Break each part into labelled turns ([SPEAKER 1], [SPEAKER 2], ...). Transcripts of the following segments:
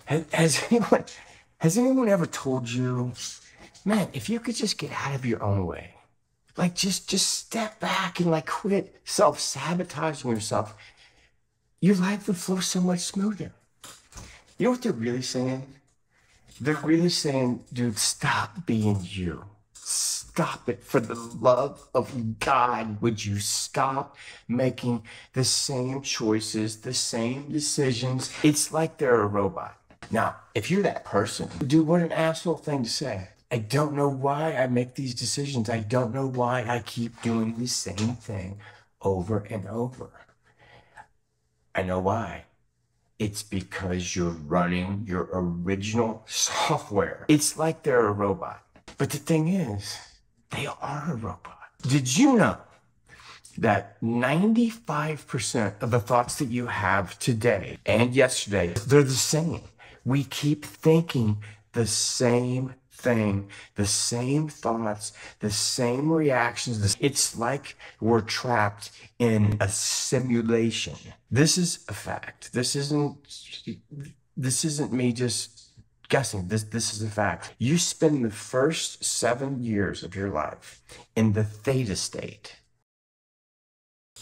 [SPEAKER 1] Has anyone has anyone ever told you, man, if you could just get out of your own way, like just step back and like quit self-sabotaging yourself, your life would flow so much smoother. You know what they're really saying? They're really saying, dude, stop being you. Stop it. For the love of God, would you stop making the same choices, the same decisions? It's like they're a robot. Now, if you're that person, dude, what an asshole thing to say. I don't know why I make these decisions. I don't know why I keep doing the same thing over and over. I know why. It's because you're running your original software. It's like they're a robot. But the thing is, they are a robot. Did you know that 95% of the thoughts that you have today and yesterday, they're the same? We keep thinking the same thing, the same thoughts, the same reactions. It's like we're trapped in a simulation. This is a fact. This isn't me just guessing. This is a fact. You spend the first 7 years of your life in the theta state.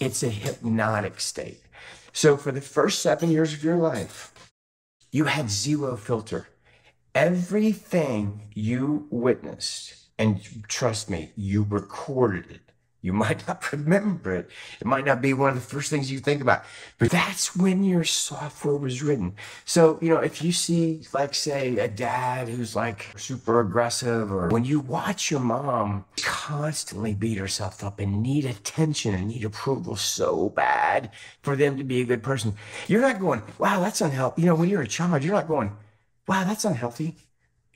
[SPEAKER 1] It's a hypnotic state. So for the first 7 years of your life, you had zero filter. Everything you witnessed, and trust me, you recorded it. You might not remember it. It might not be one of the first things you think about, but that's when your software was written. So, if you see, like, say, a dad who's like super aggressive, or when you watch your mom constantly beat herself up and need attention and need approval so bad for them to be a good person, you're not going, wow, that's unhealthy. When you're a child, you're not going, wow, that's unhealthy.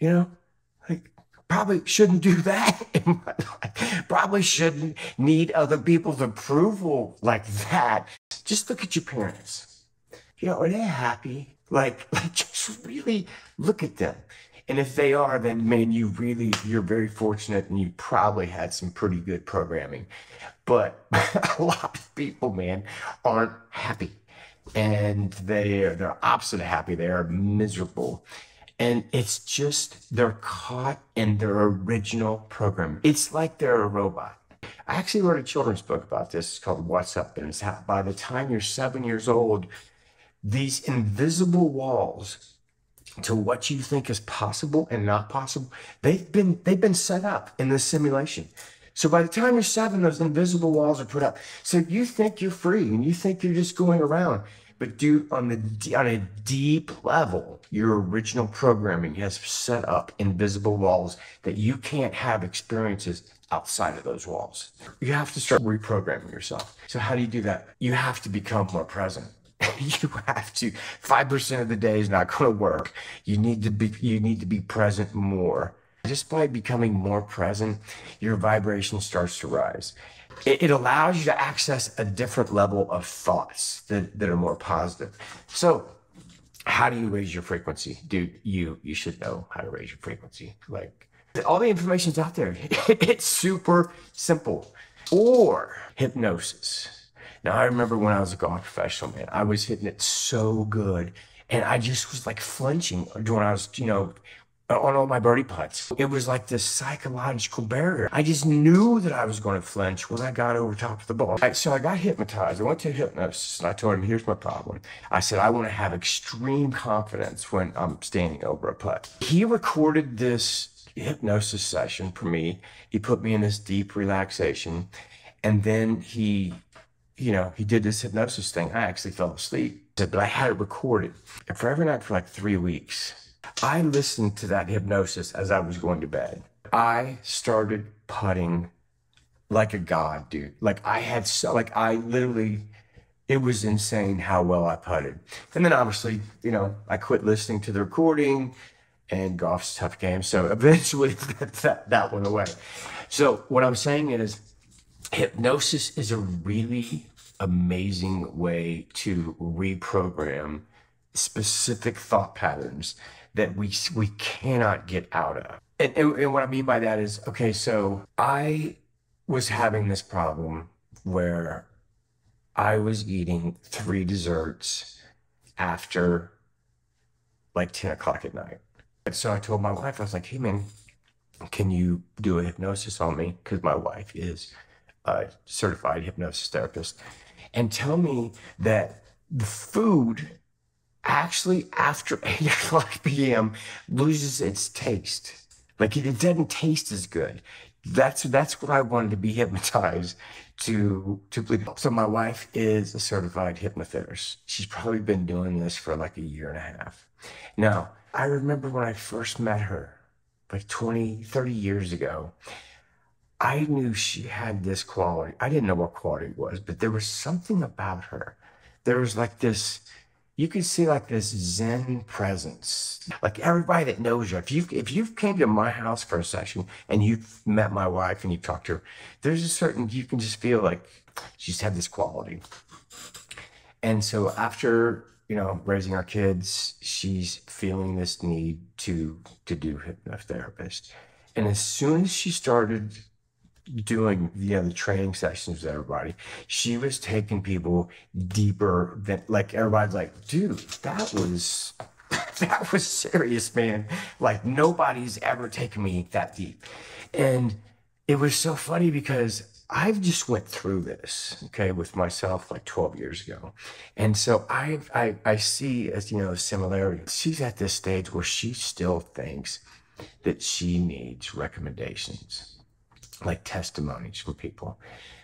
[SPEAKER 1] Like, probably shouldn't do that in my life. Probably shouldn't need other people's approval like that. Just look at your parents. Are they happy? Like just really look at them. And if they are, then man, you're very fortunate, and you probably had some pretty good programming. But a lot of people, man, aren't happy. And they're opposite of happy. They are miserable. And it's just, they're caught in their original program. It's like they're a robot. I actually wrote a children's book about this. It's called What's Up? And it's how by the time you're 7 years old, these invisible walls to what you think is possible and not possible, they've been set up in this simulation. So by the time you're 7, those invisible walls are put up. So you think you're free and you think you're just going around. But dude, on a deep level, your original programming has set up invisible walls that you can't have experiences outside of those walls. You have to start reprogramming yourself. So how do you do that? You have to become more present. You have to. 5% of the day is not going to work. You need to be present more. Just by becoming more present, your vibration starts to rise. It allows you to access a different level of thoughts that are more positive. So how do you raise your frequency? Dude, you should know how to raise your frequency. Like, all the information's out there. It's super simple. Or hypnosis. Now, I remember when I was a golf professional, man, I was hitting it so good. And I just was like flinching when I was, on all my birdie putts. It was like this psychological barrier. I just knew that I was going to flinch when I got over top of the ball. So I got hypnotized. I went to a hypnotist, and I told him, here's my problem. I said, I want to have extreme confidence when I'm standing over a putt. He recorded this hypnosis session for me. He put me in this deep relaxation. And then he did this hypnosis thing. I actually fell asleep, but I had it recorded. And for every night for like 3 weeks, I listened to that hypnosis as I was going to bed. I started putting like a god, dude. Like it was insane how well I putted. And then obviously, I quit listening to the recording, and golf's a tough game. So eventually that went away. So what I'm saying is, hypnosis is a really amazing way to reprogram specific thought patterns that we cannot get out of. And what I mean by that is, okay, so I was having this problem where I was eating 3 desserts after like 10 o'clock at night. And so I told my wife, I was like, hey man, can you do a hypnosis on me? Because my wife is a certified hypnosis therapist. And tell me that the food actually after 8 o'clock p.m. loses its taste. Like it doesn't taste as good. That's what I wanted to be hypnotized to believe. So my wife is a certified hypnotherapist. She's probably been doing this for like a year and a half. Now, I remember when I first met her, like 20, 30 years ago, I knew she had this quality. I didn't know what quality it was, but there was something about her. There was like this, you could see like this Zen presence. Like everybody that knows you, if you've came to my house for a session and you've met my wife and you talked to her, there's a certain, you can just feel like she just had this quality. And so after, raising our kids, she's feeling this need to do hypnotherapist. And as soon as she started doing the training sessions with everybody, she was taking people deeper than, like, everybody's like, dude, that was serious, man. Like nobody's ever taken me that deep. And it was so funny because I've just went through this, okay, with myself like 12 years ago. And so I see as, a similarity. She's at this stage where she still thinks that she needs recommendations, like testimonies from people.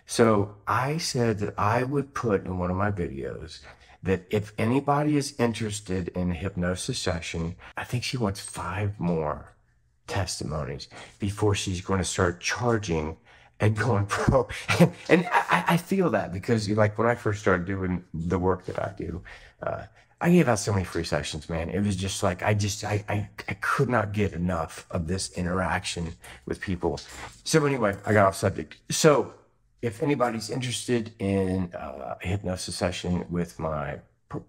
[SPEAKER 1] So I said that I would put in one of my videos that if anybody is interested in a hypnosis session, I think she wants 5 more testimonies before she's going to start charging and going pro. And I feel that because like when I first started doing the work that I do, I gave out so many free sessions, man. It was just like, I could not get enough of this interaction with people. So anyway, I got off subject. So if anybody's interested in a hypnosis session with my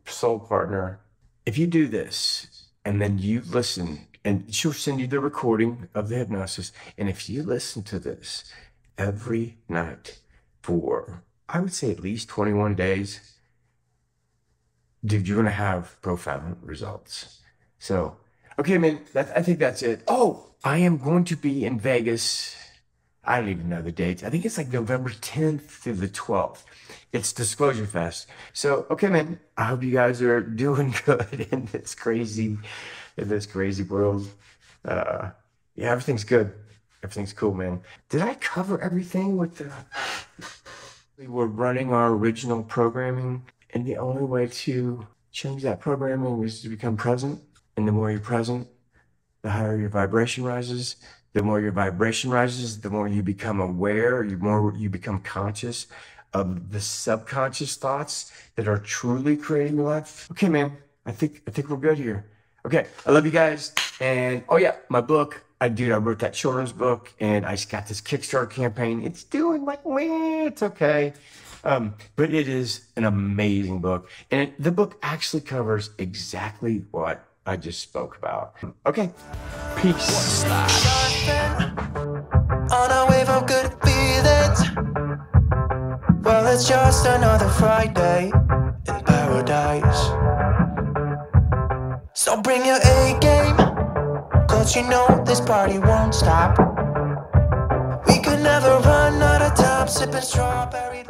[SPEAKER 1] soul partner, if you do this and then you listen, and she'll send you the recording of the hypnosis. And if you listen to this every night for, I would say at least 21 days, dude, you're going to have profound results. So, okay, man, I think that's it. Oh, I am going to be in Vegas. I don't even know the dates. I think it's like November 10th through the 12th. It's Disclosure Fest. So, okay, man, I hope you guys are doing good in this crazy world. Yeah, everything's good. Everything's cool, man. Did I cover everything with the... We were running our original programming, and the only way to change that programming was to become present. And the more you're present, the higher your vibration rises. The more your vibration rises, the more you become aware, the more you become conscious of the subconscious thoughts that are truly creating your life. Okay, man, I think we're good here. Okay, I love you guys. And oh yeah, my book. I wrote that children's book, and I just got this Kickstarter campaign. It's doing like, meh, it's okay. But it is an amazing book. And the book actually covers exactly what I just spoke about. Okay, peace. On a wave of good feelings. Well, it's just another Friday in paradise. So bring your A game, 'cause you know this party won't stop. We could never run out of time sipping strawberry.